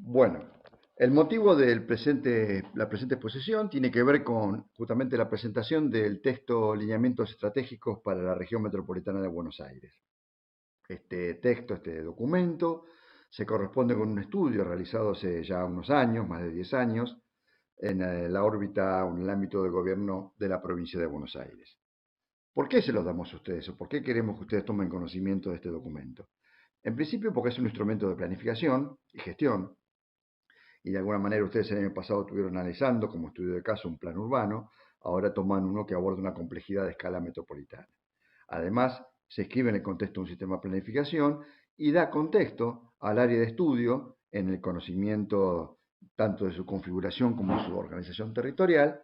Bueno, el motivo de la presente exposición tiene que ver con justamente la presentación del texto Lineamientos Estratégicos para la Región Metropolitana de Buenos Aires. Este texto, este documento, se corresponde con un estudio realizado hace ya unos años, más de 10 años, en la órbita o en el ámbito de gobierno de la provincia de Buenos Aires. ¿Por qué se los damos a ustedes o por qué queremos que ustedes tomen conocimiento de este documento? En principio porque es un instrumento de planificación y gestión y de alguna manera ustedes el año pasado estuvieron analizando como estudio de caso un plan urbano, ahora toman uno que aborda una complejidad de escala metropolitana. Además, se escribe en el contexto de un sistema de planificación y da contexto al área de estudio en el conocimiento tanto de su configuración como de su organización territorial,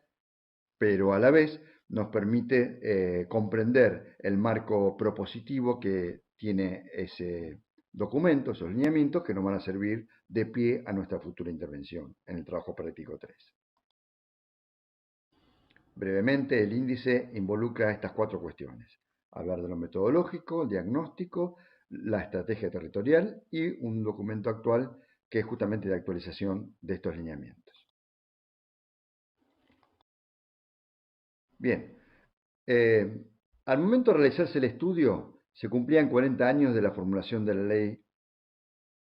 pero a la vez nos permite comprender el marco propositivo que tiene ese documento, esos lineamientos que nos van a servir de pie a nuestra futura intervención en el trabajo práctico 3. Brevemente, el índice involucra estas 4 cuestiones: hablar de lo metodológico, el diagnóstico, la estrategia territorial y un documento actual que es justamente la actualización de estos lineamientos. Bien, al momento de realizarse el estudio, se cumplían 40 años de la formulación de la Ley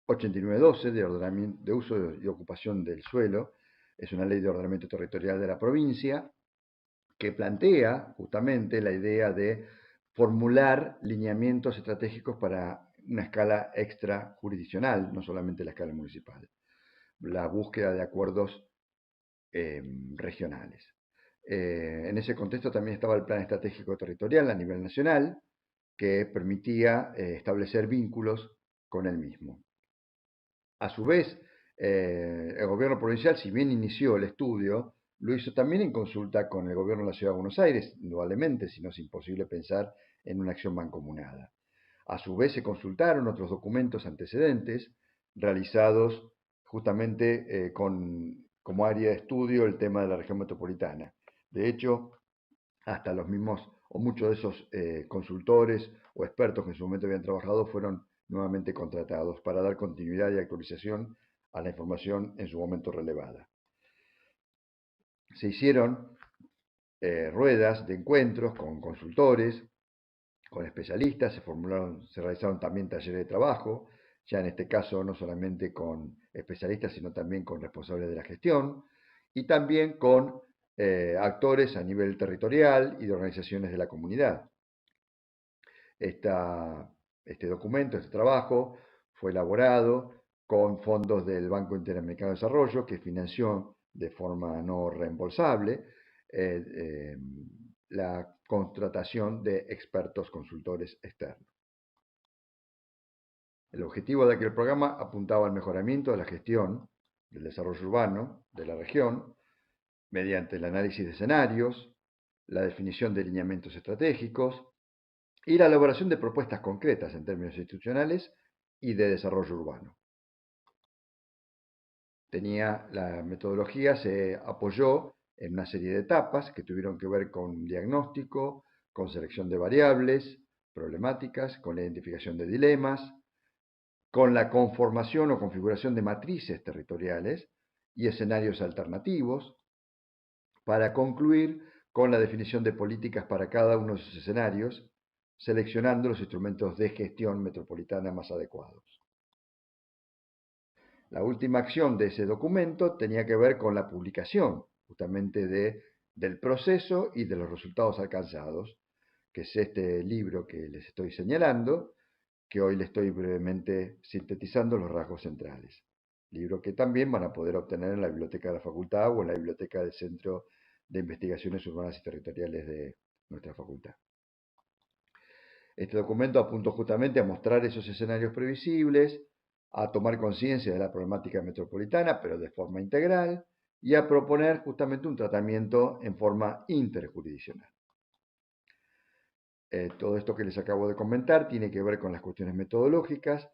8912 de uso y ocupación del suelo. Es una ley de ordenamiento territorial de la provincia que plantea justamente la idea de formular lineamientos estratégicos para una escala extrajurisdiccional, no solamente la escala municipal. La búsqueda de acuerdos regionales. En ese contexto también estaba el Plan Estratégico Territorial a nivel nacional, que permitía establecer vínculos con el mismo. A su vez, el gobierno provincial, si bien inició el estudio, lo hizo también en consulta con el gobierno de la Ciudad de Buenos Aires, indudablemente, si no es imposible pensar en una acción mancomunada. A su vez, se consultaron otros documentos antecedentes realizados justamente como área de estudio el tema de la región metropolitana. De hecho, hasta los mismos o muchos de esos consultores o expertos que en su momento habían trabajado fueron nuevamente contratados para dar continuidad y actualización a la información en su momento relevada. Se hicieron ruedas de encuentros con consultores, con especialistas, se realizaron también talleres de trabajo, ya en este caso no solamente con especialistas, sino también con responsables de la gestión y también con actores a nivel territorial y de organizaciones de la comunidad. Este documento, este trabajo, fue elaborado con fondos del Banco Interamericano de Desarrollo, que financió de forma no reembolsable la contratación de expertos consultores externos. El objetivo de aquel programa apuntaba al mejoramiento de la gestión del desarrollo urbano de la región mediante el análisis de escenarios, la definición de lineamientos estratégicos y la elaboración de propuestas concretas en términos institucionales y de desarrollo urbano. La metodología se apoyó en una serie de etapas que tuvieron que ver con diagnóstico, con selección de variables, problemáticas, con la identificación de dilemas, con la conformación o configuración de matrices territoriales y escenarios alternativos, para concluir con la definición de políticas para cada uno de esos escenarios, seleccionando los instrumentos de gestión metropolitana más adecuados. La última acción de ese documento tenía que ver con la publicación justamente del proceso y de los resultados alcanzados, que es este libro que les estoy señalando, que hoy les estoy brevemente sintetizando los rasgos centrales. Libro que también van a poder obtener en la biblioteca de la facultad o en la biblioteca del Centro de Investigaciones Urbanas y Territoriales de nuestra facultad. Este documento apuntó justamente a mostrar esos escenarios previsibles, a tomar conciencia de la problemática metropolitana, pero de forma integral, y a proponer justamente un tratamiento en forma interjurisdiccional. Todo esto que les acabo de comentar tiene que ver con las cuestiones metodológicas,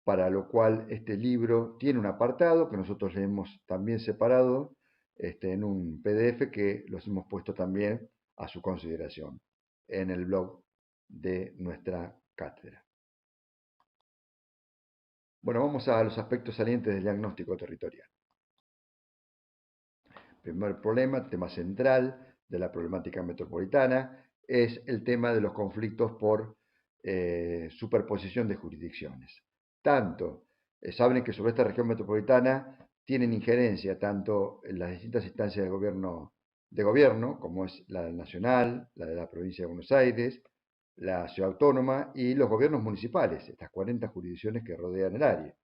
para lo cual este libro tiene un apartado que nosotros le hemos también separado en un PDF que los hemos puesto también a su consideración en el blog de nuestra cátedra. Bueno, vamos a los aspectos salientes del diagnóstico territorial. Primer problema, tema central de la problemática metropolitana, es el tema de los conflictos por superposición de jurisdicciones. Saben que sobre esta región metropolitana tienen injerencia tanto en las distintas instancias de gobierno, como es la nacional, la de la provincia de Buenos Aires, la ciudad autónoma y los gobiernos municipales, estas 40 jurisdicciones que rodean el área.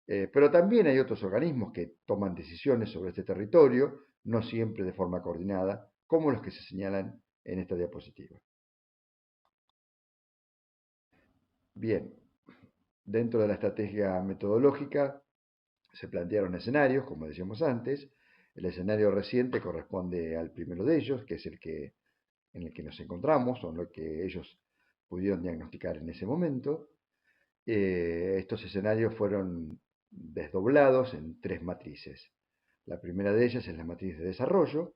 Pero también hay otros organismos que toman decisiones sobre este territorio, no siempre de forma coordinada, como los que se señalan en esta diapositiva. Bien, dentro de la estrategia metodológica se plantearon escenarios, como decíamos antes. El escenario reciente corresponde al primero de ellos, que es en el que nos encontramos, o en lo que ellos pudieron diagnosticar en ese momento. Estos escenarios fueron desdoblados en 3 matrices. La primera de ellas es la matriz de desarrollo,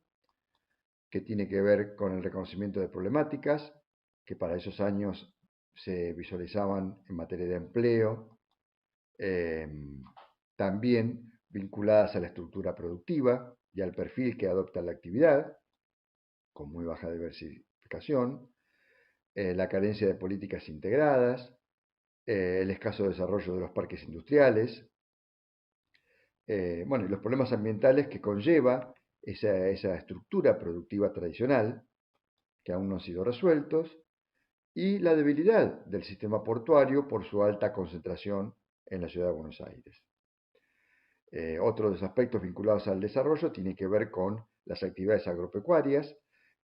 que tiene que ver con el reconocimiento de problemáticas, que para esos años se visualizaban en materia de empleo, también vinculadas a la estructura productiva y al perfil que adopta la actividad, con muy baja diversificación, la carencia de políticas integradas, el escaso desarrollo de los parques industriales, bueno, y los problemas ambientales que conlleva esa estructura productiva tradicional, que aún no han sido resueltos, y la debilidad del sistema portuario por su alta concentración en la ciudad de Buenos Aires. Otro de los aspectos vinculados al desarrollo tiene que ver con las actividades agropecuarias,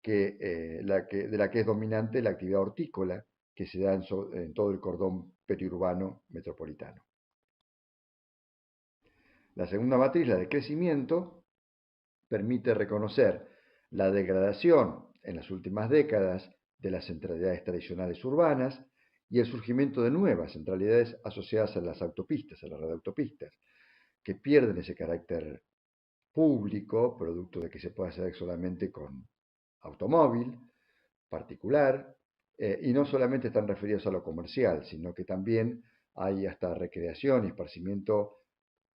de la que es dominante la actividad hortícola que se da en todo el cordón periurbano metropolitano. La segunda matriz, la de crecimiento, permite reconocer la degradación en las últimas décadas de las centralidades tradicionales urbanas y el surgimiento de nuevas centralidades asociadas a las autopistas, a la red de autopistas, que pierden ese carácter público, producto de que se puede hacer solamente con automóvil particular, y no solamente están referidos a lo comercial, sino que también hay hasta recreación y esparcimiento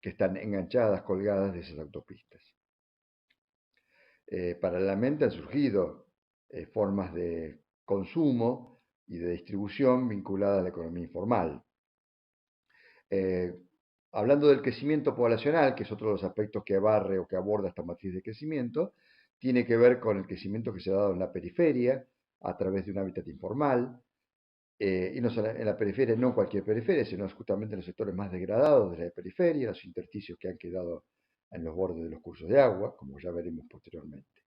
que están enganchadas, colgadas de esas autopistas. Paralelamente han surgido formas de consumo y de distribución vinculadas a la economía informal. Hablando del crecimiento poblacional, que es otro de los aspectos que barre o que aborda esta matriz de crecimiento, tiene que ver con el crecimiento que se ha dado en la periferia a través de un hábitat informal, y no solo en la periferia, no cualquier periferia, sino justamente en los sectores más degradados de la periferia, los intersticios que han quedado en los bordes de los cursos de agua, como ya veremos posteriormente.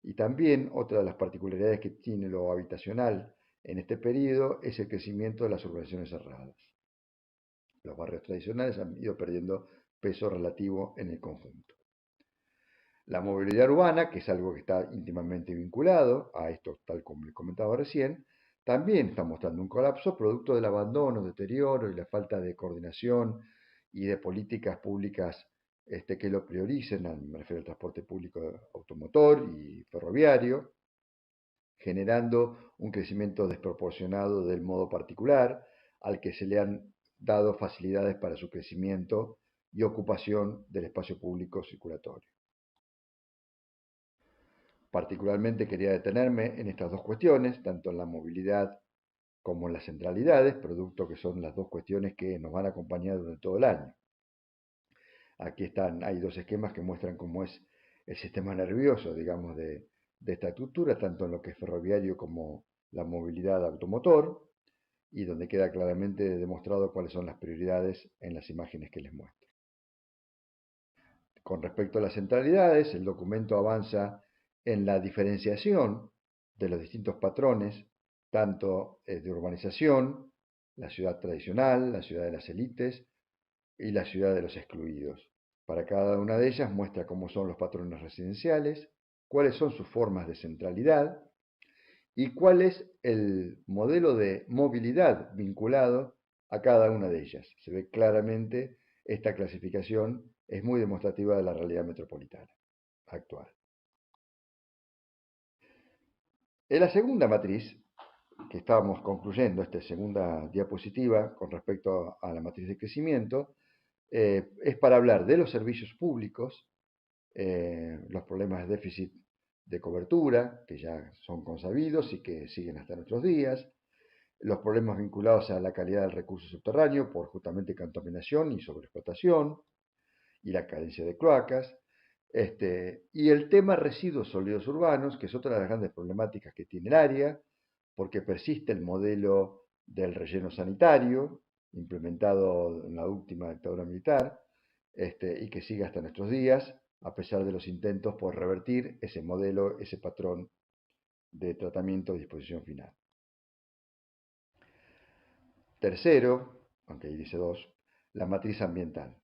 Y también otra de las particularidades que tiene lo habitacional en este periodo es el crecimiento de las urbanizaciones cerradas. Los barrios tradicionales han ido perdiendo peso relativo en el conjunto. La movilidad urbana, que es algo que está íntimamente vinculado a esto, tal como les comentaba recién, también está mostrando un colapso producto del abandono, deterioro y la falta de coordinación y de políticas públicas que lo prioricen, me refiero al transporte público automotor y ferroviario, generando un crecimiento desproporcionado del modo particular, al que se le han dado facilidades para su crecimiento y ocupación del espacio público circulatorio. Particularmente quería detenerme en estas dos cuestiones, tanto en la movilidad como en las centralidades, producto que son las dos cuestiones que nos van a acompañar durante todo el año. Aquí hay dos esquemas que muestran cómo es el sistema nervioso, digamos, de esta estructura, tanto en lo que es ferroviario como la movilidad automotor, y donde queda claramente demostrado cuáles son las prioridades en las imágenes que les muestro. Con respecto a las centralidades, el documento avanza en la diferenciación de los distintos patrones, tanto de urbanización, la ciudad tradicional, la ciudad de las élites y la ciudad de los excluidos. Para cada una de ellas muestra cómo son los patrones residenciales, cuáles son sus formas de centralidad y cuál es el modelo de movilidad vinculado a cada una de ellas. Se ve claramente esta clasificación es muy demostrativa de la realidad metropolitana actual. En la segunda matriz, que estábamos concluyendo, esta segunda diapositiva con respecto a la matriz de crecimiento, es para hablar de los servicios públicos, los problemas de déficit de cobertura, que ya son consabidos y que siguen hasta nuestros días, los problemas vinculados a la calidad del recurso subterráneo por justamente contaminación y sobreexplotación, y la carencia de cloacas, y el tema residuos sólidos urbanos, que es otra de las grandes problemáticas que tiene el área, porque persiste el modelo del relleno sanitario, implementado en la última dictadura militar, y que sigue hasta nuestros días, a pesar de los intentos por revertir ese modelo, ese patrón de tratamiento y disposición final. Tercero, aunque ahí dice dos, la matriz ambiental.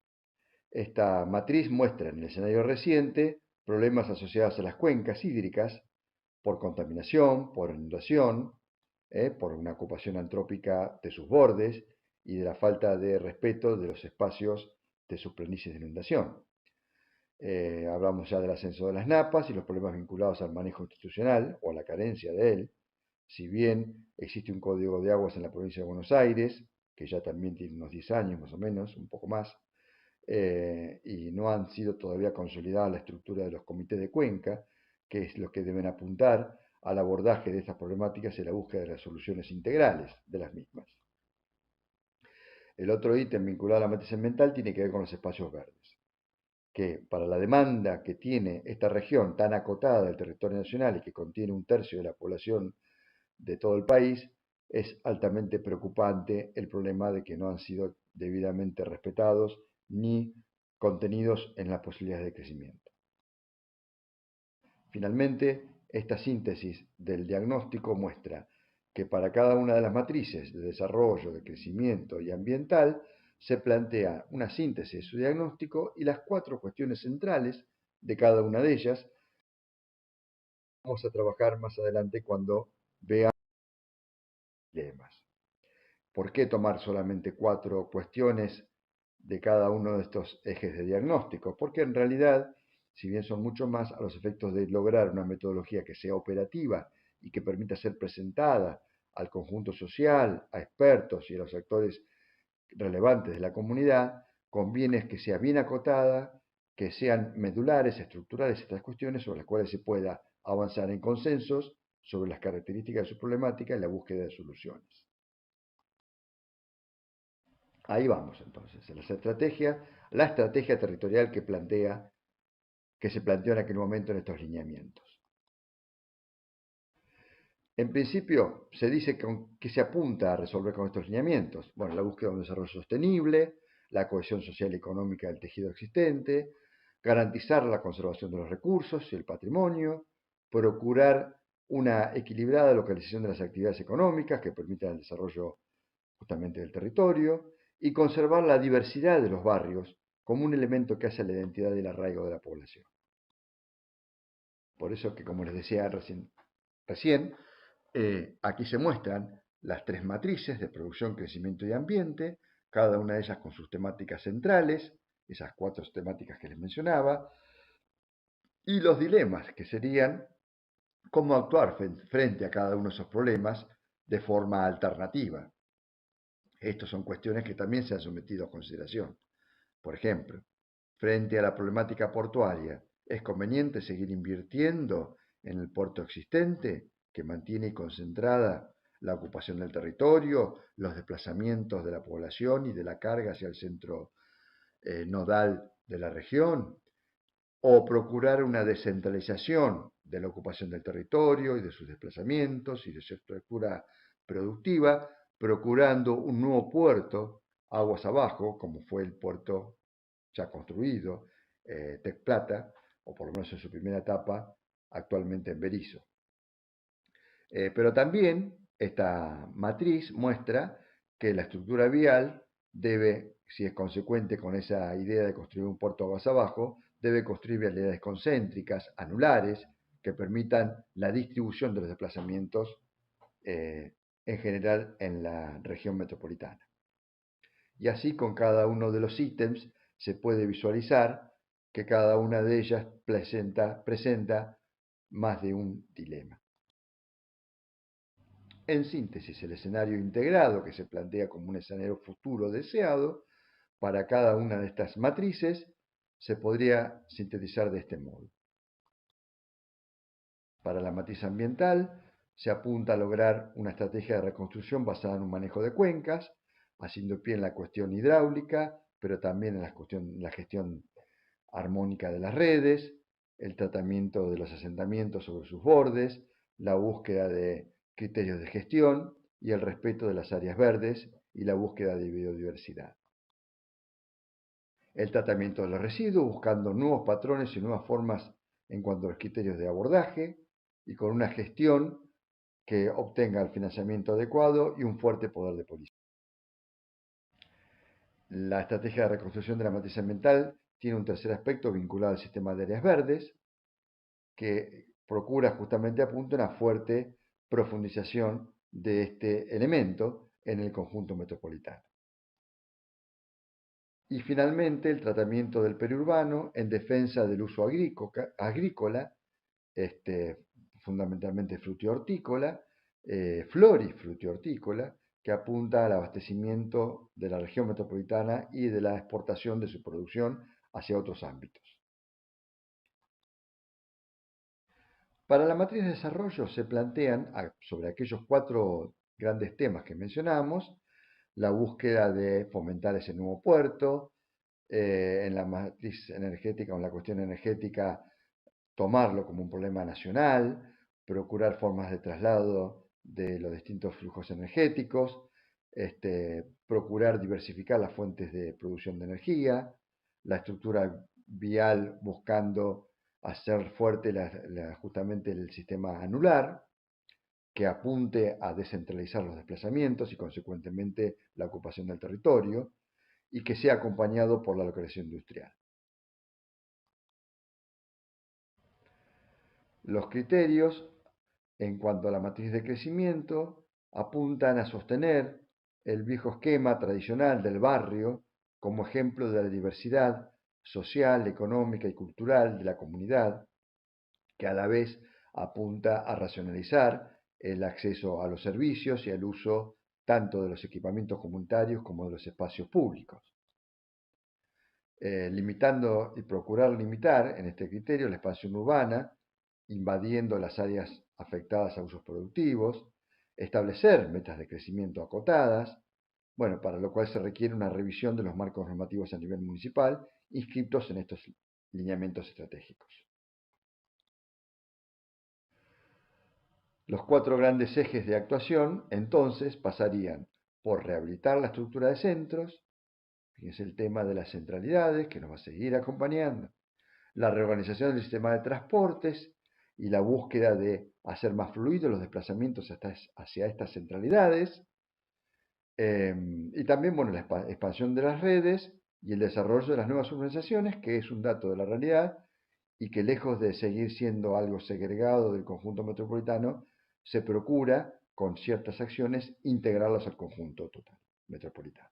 Esta matriz muestra en el escenario reciente problemas asociados a las cuencas hídricas por contaminación, por inundación, por una ocupación antrópica de sus bordes y de la falta de respeto de los espacios de sus planicies de inundación. Hablamos ya del ascenso de las napas y los problemas vinculados al manejo institucional o a la carencia de él. Si bien existe un código de aguas en la provincia de Buenos Aires, que ya también tiene unos 10 años más o menos, un poco más, y no han sido todavía consolidada la estructura de los comités de cuenca, que es lo que deben apuntar al abordaje de estas problemáticas y la búsqueda de las soluciones integrales de las mismas. El otro ítem vinculado a la matriz ambiental tiene que ver con los espacios verdes, que para la demanda que tiene esta región tan acotada del territorio nacional y que contiene un tercio de la población de todo el país, es altamente preocupante el problema de que no han sido debidamente respetados ni contenidos en las posibilidades de crecimiento. Finalmente, esta síntesis del diagnóstico muestra que para cada una de las matrices de desarrollo, de crecimiento y ambiental, se plantea una síntesis de su diagnóstico y las 4 cuestiones centrales de cada una de ellas. Vamos a trabajar más adelante cuando veamos dilemas. ¿Por qué tomar solamente 4 cuestiones de cada uno de estos ejes de diagnóstico? Porque en realidad, si bien son mucho más a los efectos de lograr una metodología que sea operativa y que permita ser presentada al conjunto social, a expertos y a los actores relevantes de la comunidad, conviene que sea bien acotada, que sean medulares, estructurales estas cuestiones sobre las cuales se pueda avanzar en consensos sobre las características de su problemática y la búsqueda de soluciones. Ahí vamos entonces, la estrategia territorial que se planteó en aquel momento en estos lineamientos. En principio, se dice que se apunta a resolver con estos lineamientos. Bueno, la búsqueda de un desarrollo sostenible, la cohesión social y económica del tejido existente, garantizar la conservación de los recursos y el patrimonio, procurar una equilibrada localización de las actividades económicas que permitan el desarrollo justamente del territorio, y conservar la diversidad de los barrios como un elemento que hace la identidad y el arraigo de la población. Por eso que, como les decía recién aquí se muestran las 3 matrices de producción, crecimiento y ambiente, cada una de ellas con sus temáticas centrales, esas 4 temáticas que les mencionaba, y los dilemas, que serían cómo actuar frente a cada uno de esos problemas de forma alternativa. Estas son cuestiones que también se han sometido a consideración. Por ejemplo, frente a la problemática portuaria, ¿es conveniente seguir invirtiendo en el puerto existente que mantiene concentrada la ocupación del territorio, los desplazamientos de la población y de la carga hacia el centro nodal de la región? ¿O procurar una descentralización de la ocupación del territorio y de sus desplazamientos y de su estructura productiva, procurando un nuevo puerto aguas abajo, como fue el puerto ya construido, Tec Plata, o por lo menos en su primera etapa, actualmente en Berisso? Pero también esta matriz muestra que la estructura vial debe, si es consecuente con esa idea de construir un puerto aguas abajo, debe construir vialidades concéntricas, anulares, que permitan la distribución de los desplazamientos en general en la región metropolitana. Y así con cada uno de los ítems se puede visualizar que cada una de ellas presenta más de un dilema. En síntesis, el escenario integrado que se plantea como un escenario futuro deseado para cada una de estas matrices se podría sintetizar de este modo. Para la matriz ambiental, se apunta a lograr una estrategia de reconstrucción basada en un manejo de cuencas, haciendo pie en la cuestión hidráulica, pero también en la gestión armónica de las redes, el tratamiento de los asentamientos sobre sus bordes, la búsqueda de criterios de gestión y el respeto de las áreas verdes y la búsqueda de biodiversidad. El tratamiento de los residuos, buscando nuevos patrones y nuevas formas en cuanto a los criterios de abordaje y con una gestión que obtenga el financiamiento adecuado y un fuerte poder de policía. La estrategia de reconstrucción de la matriz ambiental tiene un tercer aspecto vinculado al sistema de áreas verdes, que procura justamente apunta una fuerte profundización de este elemento en el conjunto metropolitano. Y finalmente el tratamiento del periurbano en defensa del uso agrícola, fundamentalmente frutihortícola, florifrutihortícola, que apunta al abastecimiento de la región metropolitana y de la exportación de su producción hacia otros ámbitos. Para la matriz de desarrollo se plantean, sobre aquellos 4 grandes temas que mencionamos, la búsqueda de fomentar ese nuevo puerto, en la matriz energética o en la cuestión energética, tomarlo como un problema nacional, procurar formas de traslado de los distintos flujos energéticos, procurar diversificar las fuentes de producción de energía, la estructura vial buscando hacer fuerte justamente el sistema anular, que apunte a descentralizar los desplazamientos y consecuentemente la ocupación del territorio, y que sea acompañado por la localización industrial. Los criterios en cuanto a la matriz de crecimiento apuntan a sostener el viejo esquema tradicional del barrio como ejemplo de la diversidad social, económica y cultural de la comunidad, que a la vez apunta a racionalizar el acceso a los servicios y al uso tanto de los equipamientos comunitarios como de los espacios públicos. Limitando y procurar limitar en este criterio la expansión urbana, invadiendo las áreas afectadas a usos productivos, establecer metas de crecimiento acotadas, para lo cual se requiere una revisión de los marcos normativos a nivel municipal inscritos en estos lineamientos estratégicos. Los 4 grandes ejes de actuación, entonces, pasarían por rehabilitar la estructura de centros, fíjense el tema de las centralidades, que nos va a seguir acompañando, la reorganización del sistema de transportes y la búsqueda de hacer más fluidos los desplazamientos hacia estas centralidades, y también la expansión de las redes y el desarrollo de las nuevas urbanizaciones, que es un dato de la realidad y que lejos de seguir siendo algo segregado del conjunto metropolitano, se procura, con ciertas acciones, integrarlas al conjunto total metropolitano.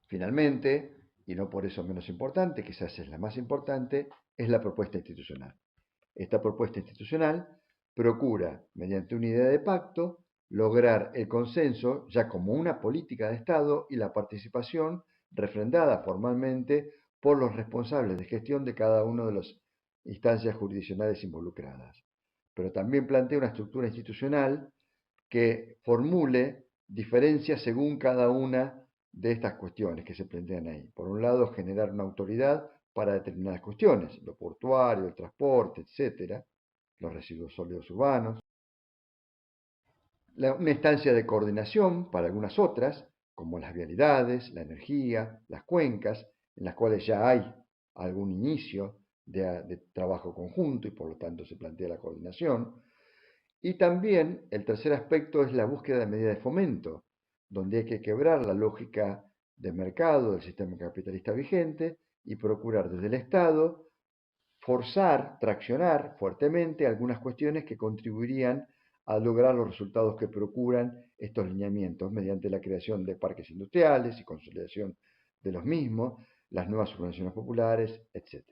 Finalmente, y no por eso menos importante, quizás es la más importante, es la propuesta institucional. Esta propuesta institucional procura, mediante una idea de pacto, lograr el consenso ya como una política de Estado y la participación refrendada formalmente por los responsables de gestión de cada una de las instancias jurisdiccionales involucradas. Pero también plantea una estructura institucional que formule diferencias según cada una de estas cuestiones que se plantean ahí. Por un lado, generar una autoridad para determinadas cuestiones, lo portuario, el transporte, etcétera, los residuos sólidos urbanos. Una instancia de coordinación para algunas otras, como las vialidades, la energía, las cuencas, en las cuales ya hay algún inicio de trabajo conjunto y por lo tanto se plantea la coordinación. Y también el tercer aspecto es la búsqueda de medidas de fomento, donde hay que quebrar la lógica de mercado del sistema capitalista vigente y procurar desde el Estado forzar, traccionar fuertemente algunas cuestiones que contribuirían a lograr los resultados que procuran estos lineamientos mediante la creación de parques industriales y consolidación de los mismos, las nuevas urbanizaciones populares, etc.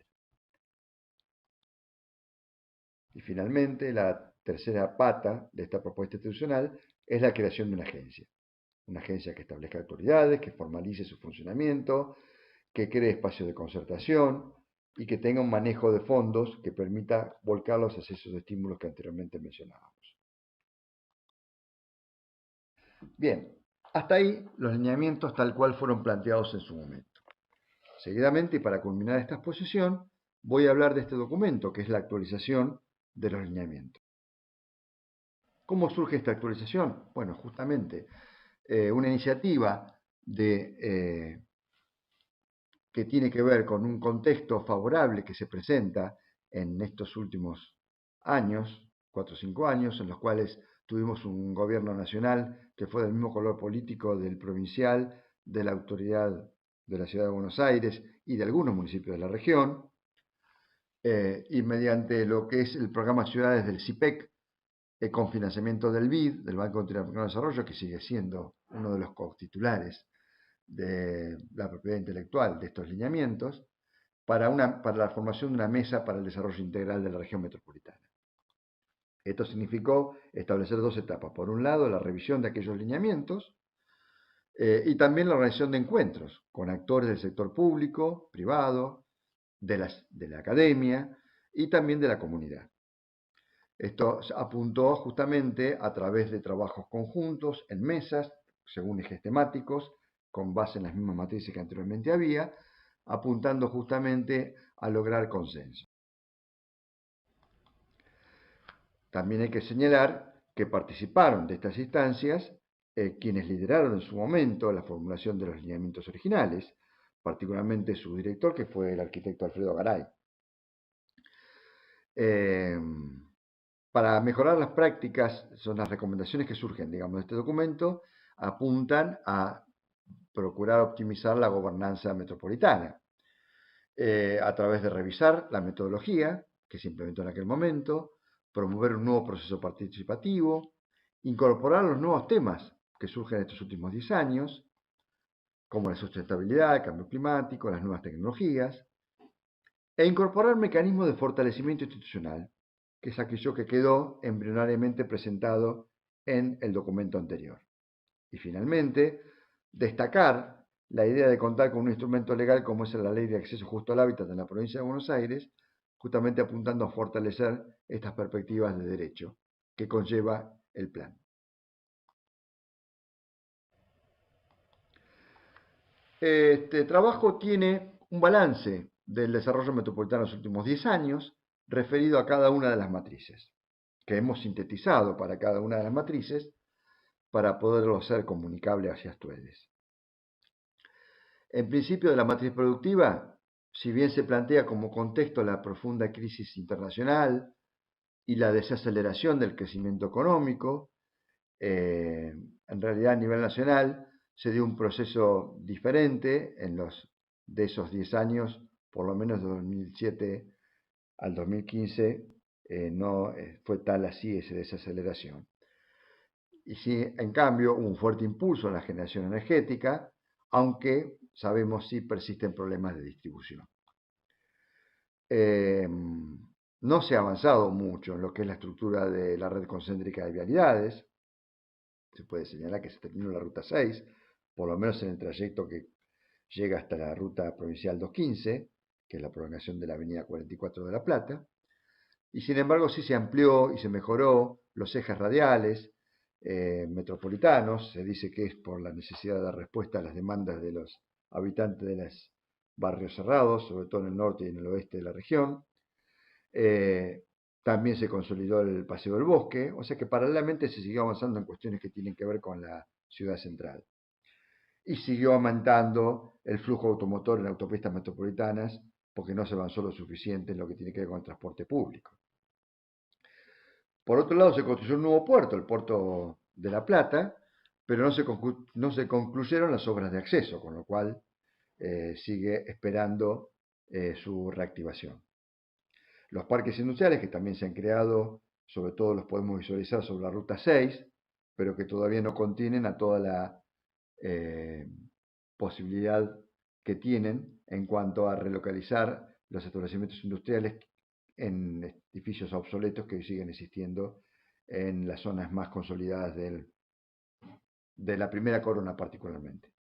Y finalmente, la tercera pata de esta propuesta institucional es la creación de una agencia que establezca autoridades, que formalice su funcionamiento, que cree espacios de concertación y que tenga un manejo de fondos que permita volcarlos hacia esos estímulos que anteriormente mencionábamos. Bien, hasta ahí los lineamientos tal cual fueron planteados en su momento. Seguidamente, y para culminar esta exposición, voy a hablar de este documento, que es la actualización de los lineamientos. ¿Cómo surge esta actualización? Bueno, justamente una iniciativa que tiene que ver con un contexto favorable que se presenta en estos últimos años, 4 o 5 años, en los cuales tuvimos un gobierno nacional que fue del mismo color político del provincial, de la autoridad de la Ciudad de Buenos Aires y de algunos municipios de la región, y mediante lo que es el programa Ciudades del CIPEC, con financiamiento del BID, del Banco Interamericano de Desarrollo, que sigue siendo uno de los cotitulares de la propiedad intelectual de estos lineamientos, para la formación de una mesa para el desarrollo integral de la región metropolitana. Esto significó establecer 2 etapas. Por un lado, la revisión de aquellos lineamientos y también la organización de encuentros con actores del sector público, privado, de la academia y también de la comunidad. Esto apuntó justamente a través de trabajos conjuntos en mesas, según ejes temáticos, con base en las mismas matrices que anteriormente había, apuntando justamente a lograr consenso. También hay que señalar que participaron de estas instancias quienes lideraron en su momento la formulación de los lineamientos originales, particularmente su director, que fue el arquitecto Alfredo Garay. Para mejorar las prácticas, son las recomendaciones que surgen, digamos, de este documento, apuntan a procurar optimizar la gobernanza metropolitana, a través de revisar la metodología que se implementó en aquel momento, promover un nuevo proceso participativo, incorporar los nuevos temas que surgen en estos últimos 10 años, como la sustentabilidad, el cambio climático, las nuevas tecnologías, e incorporar mecanismos de fortalecimiento institucional, que es aquello que quedó embrionariamente presentado en el documento anterior. Y finalmente, destacar la idea de contar con un instrumento legal como es la Ley de Acceso Justo al Hábitat en la provincia de Buenos Aires, justamente apuntando a fortalecer estas perspectivas de derecho que conlleva el plan. Este trabajo tiene un balance del desarrollo metropolitano en los últimos 10 años, referido a cada una de las matrices, que hemos sintetizado para cada una de las matrices para poderlo hacer comunicable hacia ustedes. En principio de la matriz productiva, si bien se plantea como contexto la profunda crisis internacional y la desaceleración del crecimiento económico, en realidad a nivel nacional se dio un proceso diferente de esos 10 años, por lo menos de 2007 al 2015, no fue tal así esa desaceleración. Y sí, en cambio, hubo un fuerte impulso en la generación energética, aunque sabemos si persisten problemas de distribución. No se ha avanzado mucho en lo que es la estructura de la red concéntrica de vialidades. Se puede señalar que se terminó la ruta 6, por lo menos en el trayecto que llega hasta la ruta provincial 215, que es la prolongación de la avenida 44 de La Plata. Y sin embargo sí se amplió y se mejoró los ejes radiales metropolitanos. Se dice que es por la necesidad de dar respuesta a las demandas de los habitantes de los barrios cerrados, sobre todo en el norte y en el oeste de la región. También se consolidó el Paseo del Bosque, o sea que paralelamente se siguió avanzando en cuestiones que tienen que ver con la ciudad central. Y siguió aumentando el flujo automotor en autopistas metropolitanas, porque no se avanzó lo suficiente en lo que tiene que ver con el transporte público. Por otro lado, se construyó un nuevo puerto, el puerto de La Plata, pero no se concluyeron las obras de acceso, con lo cual sigue esperando su reactivación. Los parques industriales que también se han creado, sobre todo los podemos visualizar sobre la ruta 6, pero que todavía no contienen a toda la posibilidad que tienen en cuanto a relocalizar los establecimientos industriales en edificios obsoletos que siguen existiendo en las zonas más consolidadas de la primera corona particularmente.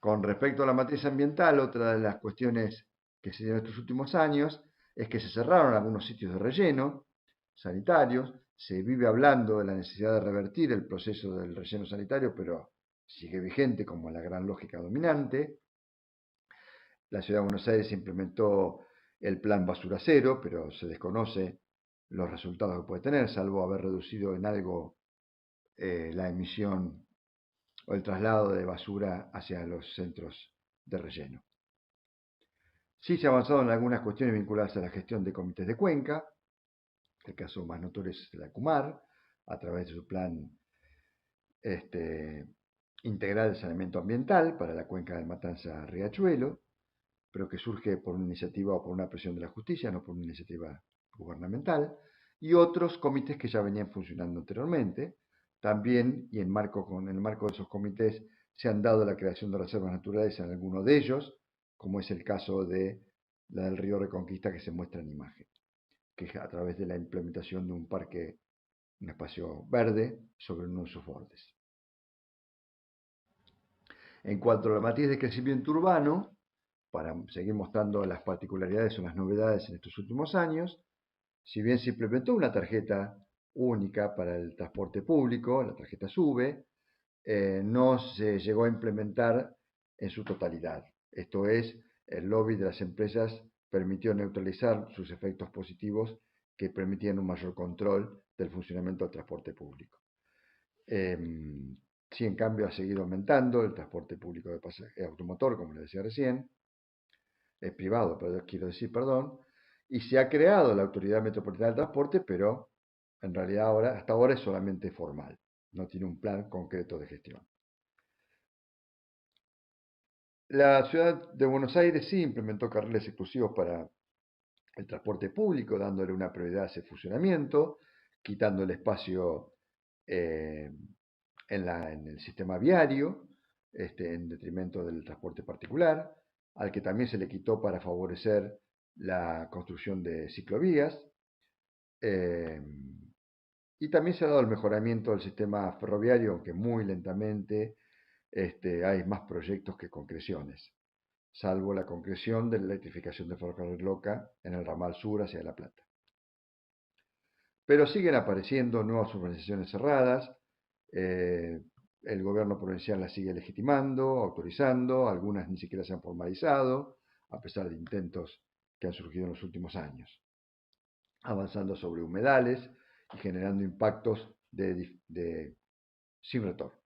Con respecto a la matriz ambiental, otra de las cuestiones que se dieron en estos últimos años es que se cerraron algunos sitios de relleno sanitarios. Se vive hablando de la necesidad de revertir el proceso del relleno sanitario, pero sigue vigente como la gran lógica dominante. La Ciudad de Buenos Aires implementó el plan basura cero, pero se desconoce los resultados que puede tener, salvo haber reducido en algo la emisión o el traslado de basura hacia los centros de relleno. Sí se ha avanzado en algunas cuestiones vinculadas a la gestión de comités de cuenca. El caso más notorio es la CUMAR, a través de su plan integral de saneamiento ambiental para la cuenca del Matanza-Riachuelo, pero que surge por una iniciativa o por una presión de la justicia, no por una iniciativa gubernamental, y otros comités que ya venían funcionando anteriormente. También, y en el marco de esos comités, se han dado la creación de reservas naturales en algunos de ellos, como es el caso de la del río Reconquista que se muestra en imagen, que es a través de la implementación de un parque, un espacio verde sobre uno de sus bordes. En cuanto a la matriz de crecimiento urbano, para seguir mostrando las particularidades o las novedades en estos últimos años, si bien se implementó una tarjeta única para el transporte público, la tarjeta SUBE, no se llegó a implementar en su totalidad. Esto es, el lobby de las empresas permitió neutralizar sus efectos positivos que permitían un mayor control del funcionamiento del transporte público. Sí, en cambio, ha seguido aumentando el transporte público de automotor, como les decía recién, privado, pero quiero decir, perdón, y se ha creado la Autoridad Metropolitana del Transporte, pero en realidad hasta ahora es solamente formal, no tiene un plan concreto de gestión. La ciudad de Buenos Aires sí implementó carriles exclusivos para el transporte público, dándole una prioridad a ese funcionamiento, quitando el espacio en el sistema viario, en detrimento del transporte particular, al que también se le quitó para favorecer la construcción de ciclovías, y también se ha dado el mejoramiento del sistema ferroviario, aunque muy lentamente. Hay más proyectos que concreciones, salvo la concreción de la electrificación de Ferrocarril Loca en el ramal sur hacia La Plata. Pero siguen apareciendo nuevas urbanizaciones cerradas, el gobierno provincial las sigue legitimando, autorizando, algunas ni siquiera se han formalizado, a pesar de intentos que han surgido en los últimos años, avanzando sobre humedales y generando impactos sin retorno.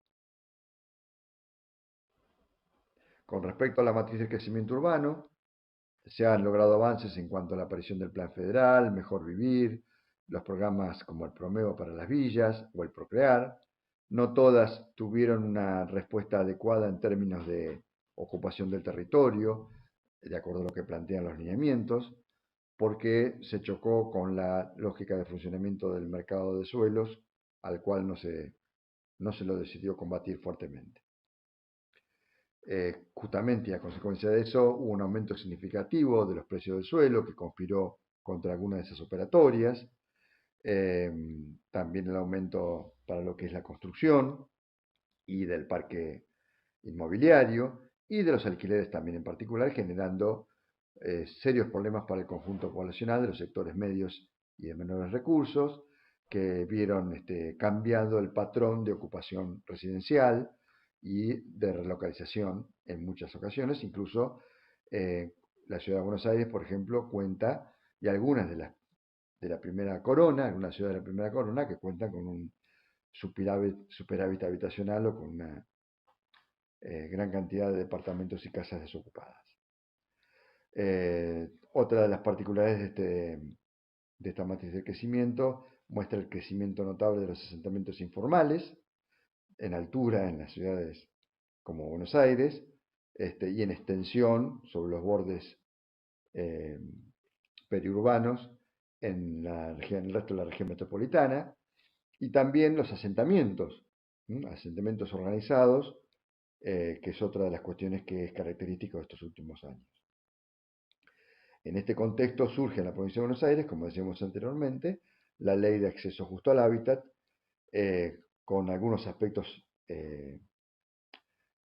Con respecto a la matriz de crecimiento urbano, se han logrado avances en cuanto a la aparición del Plan Federal, Mejor Vivir, los programas como el Promeo para las villas o el Procrear. No todas tuvieron una respuesta adecuada en términos de ocupación del territorio, de acuerdo a lo que plantean los lineamientos, porque se chocó con la lógica de funcionamiento del mercado de suelos, al cual no se lo decidió combatir fuertemente. Justamente a consecuencia de eso hubo un aumento significativo de los precios del suelo que conspiró contra algunas de esas operatorias. También el aumento para lo que es la construcción y del parque inmobiliario y de los alquileres también en particular, generando serios problemas para el conjunto poblacional de los sectores medios y de menores recursos, que vieron cambiando el patrón de ocupación residencial y de relocalización en muchas ocasiones. Incluso la ciudad de Buenos Aires, por ejemplo, cuenta, y algunas de la primera corona, algunas ciudades de la primera corona, que cuentan con un superávit habitacional o con una gran cantidad de departamentos y casas desocupadas. Otra de las particularidades de esta matriz de crecimiento muestra el crecimiento notable de los asentamientos informales en altura en las ciudades como Buenos Aires, y en extensión sobre los bordes periurbanos en el resto de la región metropolitana, y también los asentamientos organizados, que es otra de las cuestiones que es característica de estos últimos años. En este contexto surge en la provincia de Buenos Aires, como decíamos anteriormente, la ley de acceso justo al hábitat, con algunos aspectos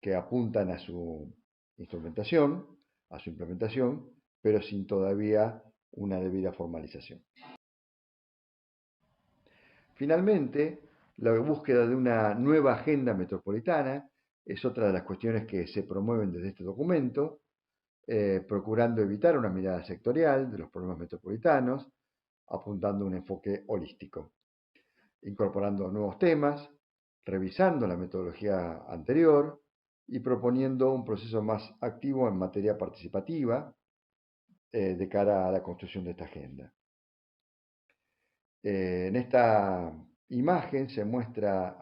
que apuntan a su instrumentación, a su implementación, pero sin todavía una debida formalización. Finalmente, la búsqueda de una nueva agenda metropolitana es otra de las cuestiones que se promueven desde este documento, procurando evitar una mirada sectorial de los problemas metropolitanos, apuntando a un enfoque holístico, incorporando nuevos temas, revisando la metodología anterior y proponiendo un proceso más activo en materia participativa de cara a la construcción de esta agenda. En esta imagen se muestra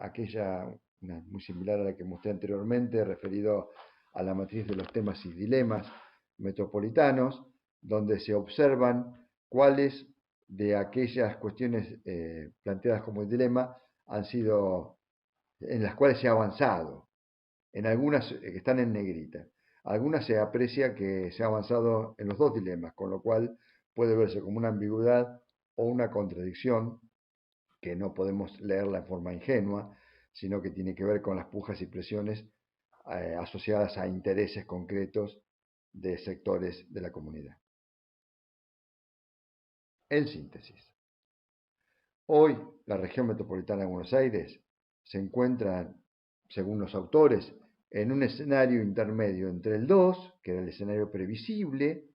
una muy similar a la que mostré anteriormente, referido a la matriz de los temas y dilemas metropolitanos, donde se observan cuáles de aquellas cuestiones planteadas como el dilema han sido, en las cuales se ha avanzado. En algunas están en negrita. Algunas se aprecia que se ha avanzado en los dos dilemas, con lo cual puede verse como una ambigüedad o una contradicción que no podemos leerla en forma ingenua, sino que tiene que ver con las pujas y presiones asociadas a intereses concretos de sectores de la comunidad. En síntesis, hoy la región metropolitana de Buenos Aires se encuentra, según los autores, en un escenario intermedio entre el 2, que era el escenario previsible,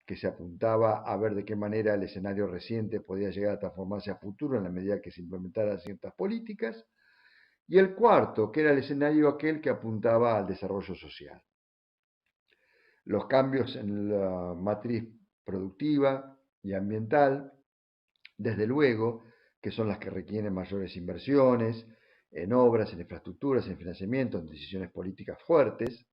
que se apuntaba a ver de qué manera el escenario reciente podía llegar a transformarse a futuro en la medida que se implementaran ciertas políticas, y el cuarto, que era el escenario aquel que apuntaba al desarrollo social. Los cambios en la matriz productiva y ambiental, desde luego, que son las que requieren mayores inversiones en obras, en infraestructuras, en financiamiento, en decisiones políticas fuertes,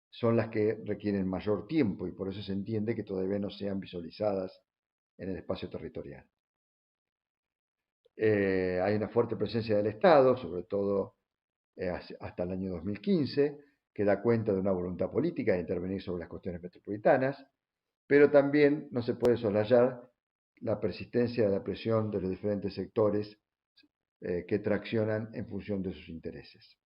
son las que requieren mayor tiempo y por eso se entiende que todavía no sean visualizadas en el espacio territorial. Hay una fuerte presencia del Estado, sobre todo hasta el año 2015, que da cuenta de una voluntad política de intervenir sobre las cuestiones metropolitanas, pero también no se puede soslayar la persistencia de la presión de los diferentes sectores que traccionan en función de sus intereses.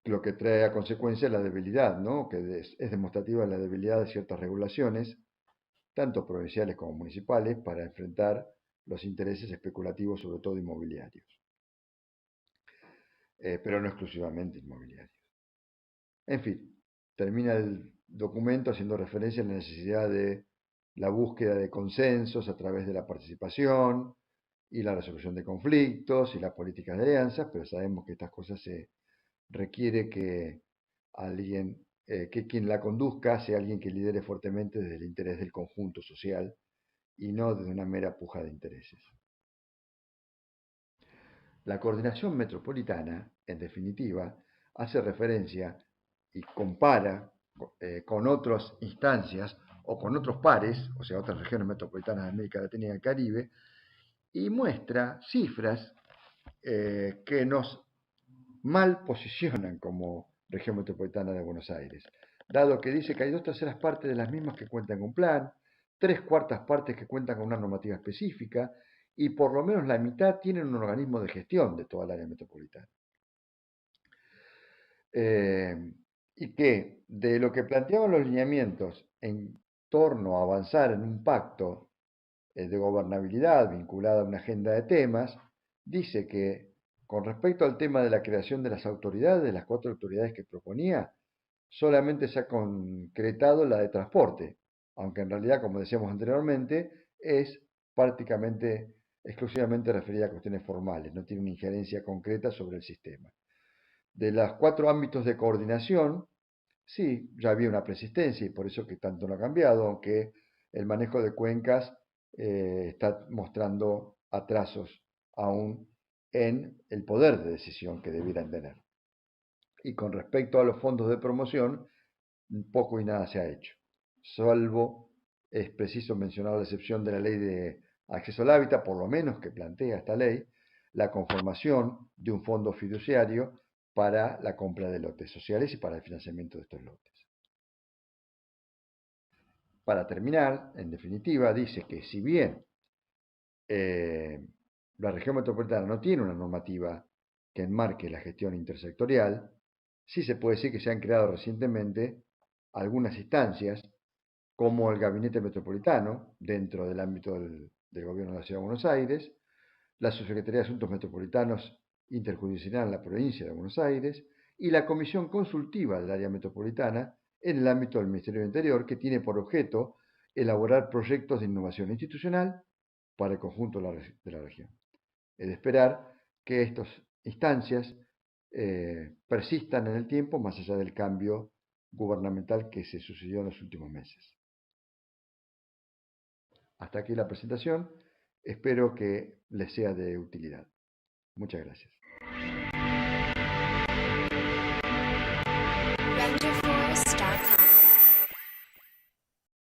Lo que trae a consecuencia la debilidad, ¿no? Que es demostrativa de la debilidad de ciertas regulaciones, tanto provinciales como municipales, para enfrentar los intereses especulativos, sobre todo inmobiliarios, pero no exclusivamente inmobiliarios. En fin, termina el documento haciendo referencia a la necesidad de la búsqueda de consensos a través de la participación y la resolución de conflictos y las políticas de alianzas, pero sabemos que estas cosas se requiere que alguien, que quien la conduzca sea alguien que lidere fuertemente desde el interés del conjunto social y no desde una mera puja de intereses. La coordinación metropolitana, en definitiva, hace referencia y compara con otras instancias o con otros pares, o sea, otras regiones metropolitanas de América Latina y el Caribe, y muestra cifras que nos mal posicionan como región metropolitana de Buenos Aires, dado que dice que hay 2/3 partes de las mismas que cuentan con plan, 3/4 partes que cuentan con una normativa específica, y por lo menos la mitad tienen un organismo de gestión de toda el área metropolitana. Y que de lo que planteaban los lineamientos en torno a avanzar en un pacto de gobernabilidad vinculado a una agenda de temas, dice que con respecto al tema de la creación de las autoridades, las 4 autoridades que proponía, solamente se ha concretado la de transporte, aunque en realidad, como decíamos anteriormente, es prácticamente exclusivamente referida a cuestiones formales, no tiene una injerencia concreta sobre el sistema. De los 4 ámbitos de coordinación, sí, ya había una persistencia y por eso que tanto no ha cambiado, aunque el manejo de cuencas está mostrando atrasos aún en el poder de decisión que debieran tener. Y con respecto a los fondos de promoción, poco y nada se ha hecho, salvo es preciso mencionar la excepción de la ley de acceso al hábitat, por lo menos que plantea esta ley, la conformación de un fondo fiduciario para la compra de lotes sociales y para el financiamiento de estos lotes. Para terminar, en definitiva, dice que si bien la región metropolitana no tiene una normativa que enmarque la gestión intersectorial, sí se puede decir que se han creado recientemente algunas instancias, como el Gabinete Metropolitano, dentro del ámbito del Gobierno de la Ciudad de Buenos Aires, la Subsecretaría de Asuntos Metropolitanos Interjurisdiccional en la provincia de Buenos Aires y la Comisión Consultiva del Área Metropolitana en el ámbito del Ministerio del Interior, que tiene por objeto elaborar proyectos de innovación institucional para el conjunto de la región. Es de esperar que estas instancias persistan en el tiempo, más allá del cambio gubernamental que se sucedió en los últimos meses. Hasta aquí la presentación. Espero que les sea de utilidad. Muchas gracias.